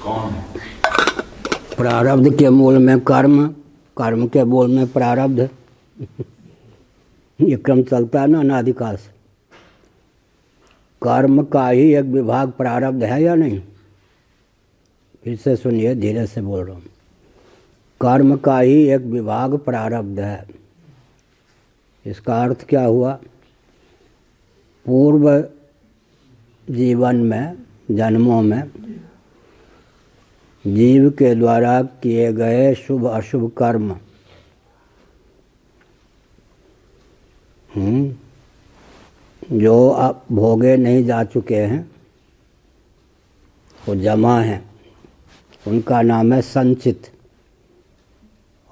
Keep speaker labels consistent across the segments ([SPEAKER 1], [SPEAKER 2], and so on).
[SPEAKER 1] कौन है?
[SPEAKER 2] प्रारब्ध के मूल में कर्म, कर्म के मूल में प्रारब्ध। ये क्रम चलता है ना अनादिकाल से। कर्म का ही एक विभाग प्रारब्ध है या नहीं? फिर से सुनिए, धीरे से बोल रहा हूँ। कर्म का ही एक विभाग प्रारब्ध है। इसका अर्थ क्या हुआ? पूर्व जीवन में, जन्मों में जीव के द्वारा किए गए शुभ अशुभ कर्म जो अब भोगे नहीं जा चुके हैं, वो जमा हैं, उनका नाम है संचित।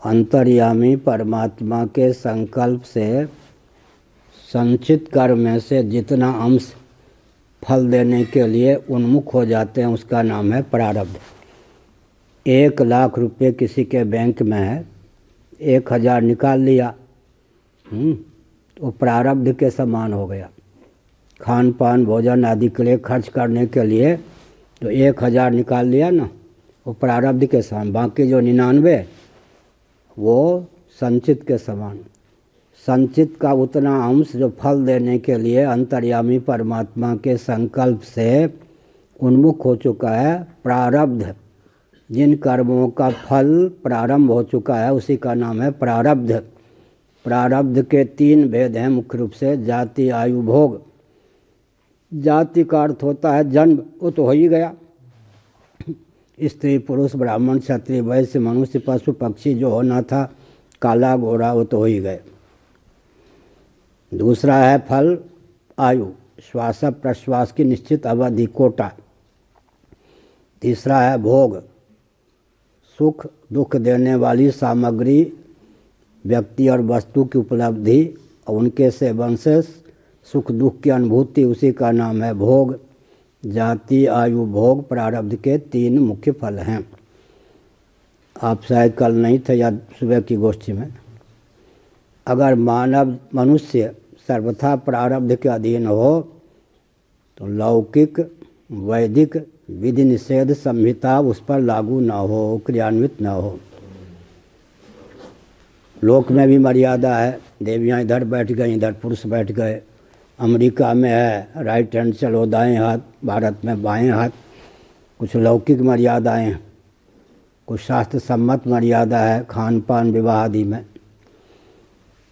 [SPEAKER 2] अंतर्यामी परमात्मा के संकल्प से संचित कर्म में से जितना अंश फल देने के लिए उन्मुख हो जाते हैं, उसका नाम है प्रारब्ध। 1,00,000 रुपये किसी के बैंक में है, 1,000 निकाल लिया, तो प्रारब्ध के समान हो गया। खान पान भोजन आदि के लिए खर्च करने के लिए तो 1,000 निकाल लिया ना, वो प्रारब्ध के समान। बाकी जो 99 वो संचित के समान। संचित का उतना अंश जो फल देने के लिए अंतर्यामी परमात्मा के संकल्प से उन्मुख हो चुका है, प्रारब्ध। जिन कर्मों का फल प्रारंभ हो चुका है उसी का नाम है प्रारब्ध। प्रारब्ध के 3 भेद हैं मुख्य रूप से, जाति आयु भोग। जाति का अर्थ होता है जन्म, वो तो हो ही गया। स्त्री पुरुष ब्राह्मण क्षत्रिय वैश्य मनुष्य पशु पक्षी जो होना था, काला घोड़ा, वो तो हो ही गए। दूसरा है फल आयु, श्वास प्रश्वास की निश्चित अवधि, कोटा। तीसरा है भोग, सुख दुख देने वाली सामग्री, व्यक्ति और वस्तु की उपलब्धि और उनके सेवन से सुख दुख की अनुभूति, उसी का नाम है भोग। जाति आयु भोग प्रारब्ध के 3 मुख्य फल हैं। आप शायद कल नहीं थे या सुबह की गोष्ठी में। अगर मानव मनुष्य सर्वथा प्रारब्ध के अधीन हो तो लौकिक वैदिक विधि निषेध संहिता उस पर लागू न हो, क्रियान्वित न हो। लोक में भी मर्यादा है, देवियाँ इधर बैठ गई, इधर पुरुष बैठ गए। अमेरिका में है राइट हैंड चलो दाएं हाथ, भारत में बाएं हाथ। कुछ लौकिक मर्यादाएं हैं, कुछ शास्त्र सम्मत मर्यादा है खान पान विवाह आदि में।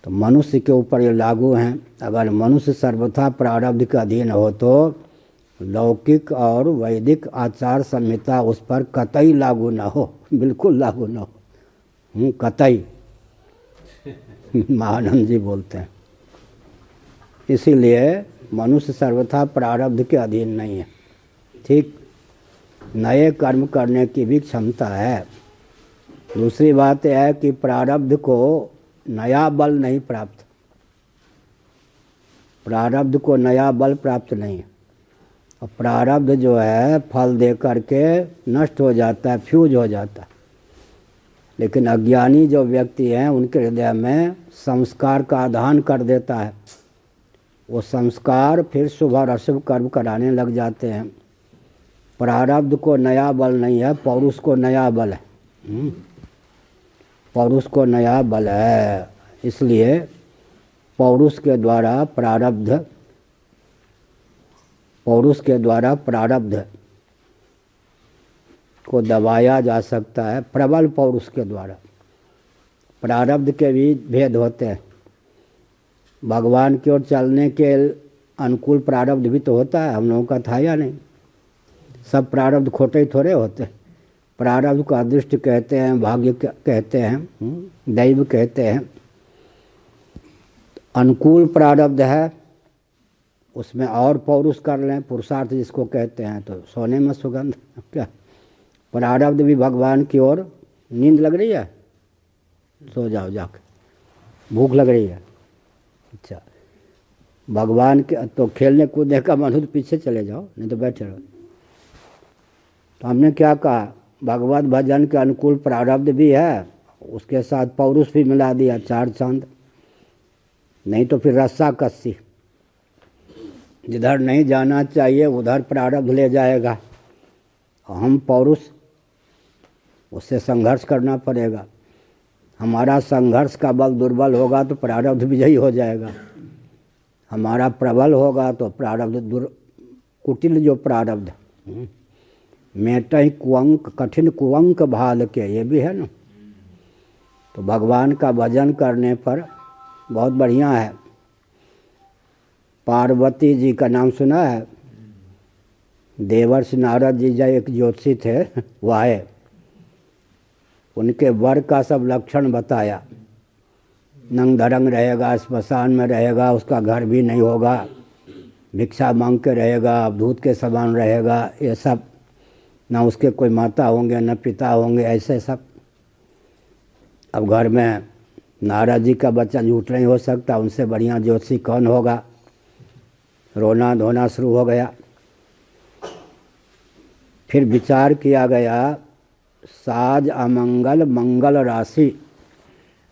[SPEAKER 2] तो मनुष्य के ऊपर ये लागू हैं। अगर मनुष्य सर्वथा प्रारब्ध के अधीन हो तो लौकिक और वैदिक आचार संहिता उस पर कतई लागू न हो, बिल्कुल लागू न हो, कतई। महानंद जी बोलते हैं। इसीलिए मनुष्य सर्वथा प्रारब्ध के अधीन नहीं है। ठीक, नए कर्म करने की भी क्षमता है। दूसरी बात यह है कि प्रारब्ध को नया बल नहीं प्राप्त, प्रारब्ध को नया बल प्राप्त नहीं है। और प्रारब्ध जो है फल दे करके नष्ट हो जाता है, फ्यूज हो जाता है। लेकिन अज्ञानी जो व्यक्ति हैं उनके हृदय में संस्कार का आधान कर देता है। वो संस्कार फिर शुभ और अशुभ कर्म कराने लग जाते हैं। प्रारब्ध को नया बल नहीं है, पौरुष को नया बल है। पौरुष को नया बल है। इसलिए पौरुष के द्वारा प्रारब्ध को दबाया जा सकता है, प्रबल पौरुष के द्वारा। प्रारब्ध के भी भेद होते हैं। भगवान की ओर चलने के अनुकूल प्रारब्ध भी तो होता है, हम लोगों का था या नहीं? सब प्रारब्ध खोटे ही थोड़े होते हैं। प्रारब्ध को अदृष्ट कहते हैं, भाग्य कहते हैं, दैव कहते हैं। अनुकूल प्रारब्ध है, उसमें और पौरुष कर लें, पुरुषार्थ जिसको कहते हैं, तो सोने में सुगंध। क्या प्रारब्ध भी भगवान की ओर। नींद लग रही है, सो जाओ जाके। भूख लग रही है, अच्छा भगवान के तो खेलने कूदने का मन हो तो पीछे चले जाओ, नहीं तो बैठे रहो। तो हमने क्या कहा, भगवत भजन के अनुकूल प्रारब्ध भी है, उसके साथ पौरुष भी मिला दिया, 4 चांद। नहीं तो फिर रस्सा कस्सी, जिधर नहीं जाना चाहिए उधर प्रारब्ध ले जाएगा। हम पौरुष उससे संघर्ष करना पड़ेगा। हमारा संघर्ष का बल दुर्बल होगा तो प्रारब्ध विजयी हो जाएगा, हमारा प्रबल होगा तो प्रारब्ध कुटिल जो प्रारब्ध मेटहि कुअंक कठिन कुअंक भाल के, ये भी है ना। तो भगवान का भजन करने पर बहुत बढ़िया है। पार्वती जी का नाम सुना है? देवर्षि नारद जी जय एक ज्योतिषी थे, वाहे उनके वर का सब लक्षण बताया। नंग धड़ंग रहेगा, स्मशान में रहेगा, उसका घर भी नहीं होगा, भिक्षा मांग के रहेगा, अवधूत के समान रहेगा, ये सब। ना उसके कोई माता होंगे न पिता होंगे, ऐसे सब। अब घर में नारद जी का बच्चा झूठ नहीं हो सकता, उनसे बढ़िया ज्योतिषी कौन होगा। रोना धोना शुरू हो गया। फिर विचार किया गया, साज अमंगल मंगल राशि।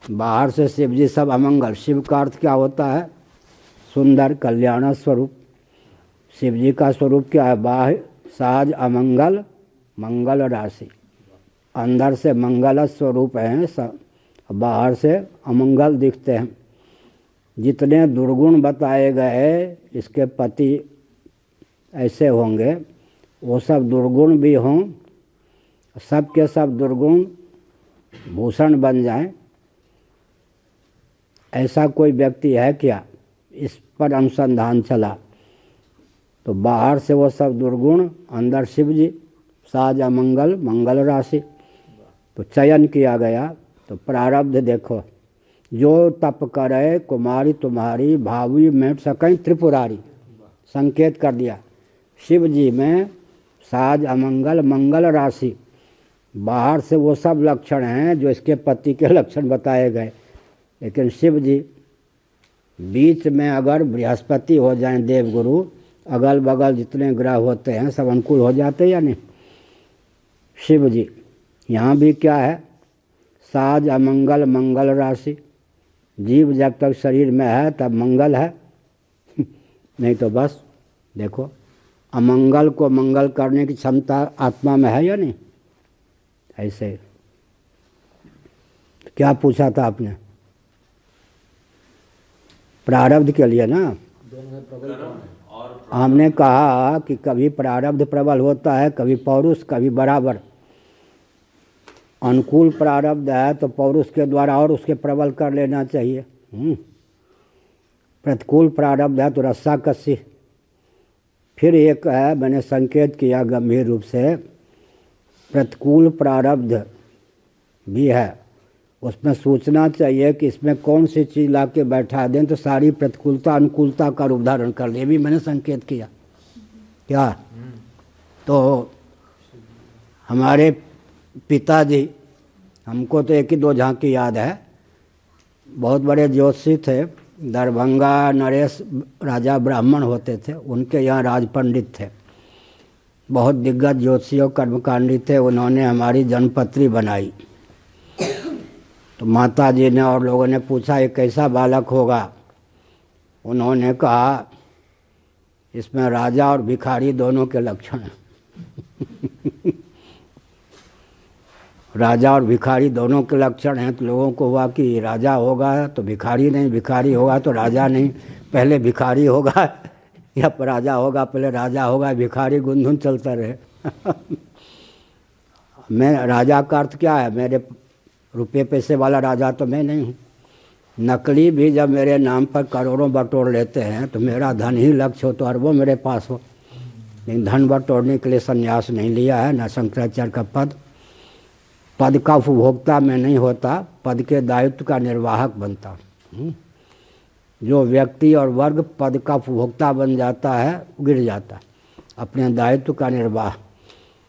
[SPEAKER 2] बाहर से शिव जी सब अमंगल, शिव का अर्थ क्या होता है? सुंदर कल्याण स्वरूप। शिव जी का स्वरूप क्या है? बाह्य साज अमंगल मंगल राशि। अंदर से मंगल स्वरूप हैं, बाहर से अमंगल दिखते हैं। जितने दुर्गुण बताए गए इसके पति ऐसे होंगे, वो सब दुर्गुण भी हों, सब के सब दुर्गुण भूषण बन जाएं, ऐसा कोई व्यक्ति है क्या? इस पर अनुसंधान चला तो बाहर से वो सब दुर्गुण, अंदर शिव जी, साज अमंगल मंगल राशि। तो चयन किया गया। तो प्रारब्ध देखो, जो तप करे कुमारी तुम्हारी, भावी मेट सकें त्रिपुरारी। संकेत कर दिया, शिव जी में साज अमंगल मंगल राशि। बाहर से वो सब लक्षण हैं जो इसके पति के लक्षण बताए गए, लेकिन शिव जी बीच में अगर बृहस्पति हो जाएं देवगुरु, अगल बगल जितने ग्रह होते हैं सब अनुकूल हो जाते या नहीं? शिव जी यहाँ भी क्या है? साज अमंगल मंगल राशि। जीव जब तक शरीर में है तब मंगल है, नहीं तो बस देखो अमंगल को मंगल करने की क्षमता आत्मा में है या नहीं? ऐसे क्या पूछा था आपने? प्रारब्ध के लिए ना। हमने कहा कि कभी प्रारब्ध प्रबल होता है, कभी पौरुष, कभी बराबर। अनुकूल प्रारब्ध है तो पौरुष के द्वारा और उसके प्रबल कर लेना चाहिए। प्रतिकूल प्रारब्ध है तो रस्सा कस्सी। फिर एक है, मैंने संकेत किया गंभीर रूप से, प्रतिकूल प्रारब्ध भी है, उसमें सोचना चाहिए कि इसमें कौन सी चीज़ ला के बैठा दें तो सारी प्रतिकूलता अनुकूलता का रूप धारण कर ले। भी मैंने संकेत किया क्या? तो हमारे पिताजी, हमको तो एक ही दो झांकी याद है, बहुत बड़े ज्योतिषी थे, दरभंगा नरेश राजा ब्राह्मण होते थे, उनके यहाँ राज पंडित थे, बहुत दिग्गज ज्योतिषियों कर्मकांडी थे। उन्होंने हमारी जन्मपत्री बनाई। तो माता जी ने और लोगों ने पूछा ये कैसा बालक होगा? उन्होंने कहा इसमें राजा और भिखारी दोनों के लक्षण हैं। राजा और भिखारी दोनों के लक्षण हैं। तो लोगों को हुआ कि राजा होगा तो भिखारी नहीं, भिखारी होगा तो राजा नहीं, पहले भिखारी होगा या राजा होगा, पहले राजा होगा, भिखारी गुंधुन चलता रहे। मैं राजा का अर्थ क्या है? मेरे रुपये पैसे वाला राजा तो मैं नहीं हूँ। नकली भी जब मेरे नाम पर करोड़ों बटोर लेते हैं तो मेरा धन ही लक्ष्य हो तो अरबों मेरे पास हो, लेकिन धन बटोरने के लिए संन्यास नहीं लिया है, न शंकराचार्य का पद। पद का उपभोक्ता में नहीं होता, पद के दायित्व का निर्वाहक बनता। जो व्यक्ति और वर्ग पद का उपभोक्ता बन जाता है गिर जाता अपने दायित्व का निर्वाह।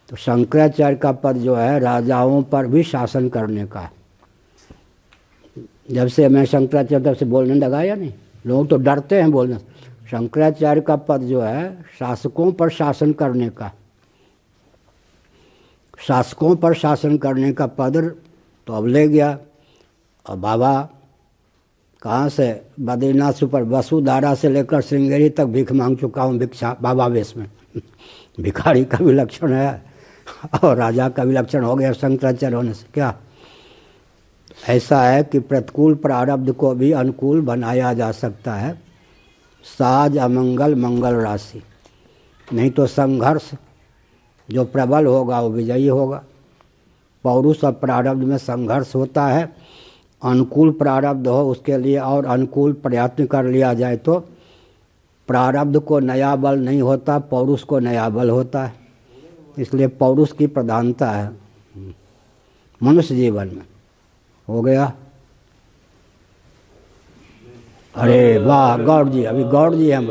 [SPEAKER 2] तो शंकराचार्य का पद जो है राजाओं पर भी शासन करने का। जब से मैं शंकराचार्य तब से बोलने लगा या नहीं, लोग तो डरते हैं बोलने। शंकराचार्य का पद जो है शासकों पर शासन करने का, शासकों पर शासन करने का पद तो अब ले गया। और बाबा कहाँ से? बद्रीनाथ से ऊपर वसुधारा से लेकर श्रृंगेरी तक भीख मांग चुका हूँ, भिक्षा बाबा वेश में। भिखारी का भी लक्षण है, और राजा का भी लक्षण हो गया शंकराचार्य होने से। क्या ऐसा है कि प्रतिकूल प्रारब्ध को भी अनुकूल बनाया जा सकता है। साज अमंगल मंगल राशि, नहीं तो संघर्ष जो प्रबल होगा वो विजयी होगा। पौरुष और प्रारब्ध में संघर्ष होता है। अनुकूल प्रारब्ध हो उसके लिए और अनुकूल प्रयत्न कर लिया जाए तो प्रारब्ध को नया बल नहीं होता, पौरुष को नया बल होता है। इसलिए पौरुष की प्रधानता है मनुष्य जीवन में। हो गया। अरे वाह गौड़ जी, अभी गौड़ जी हम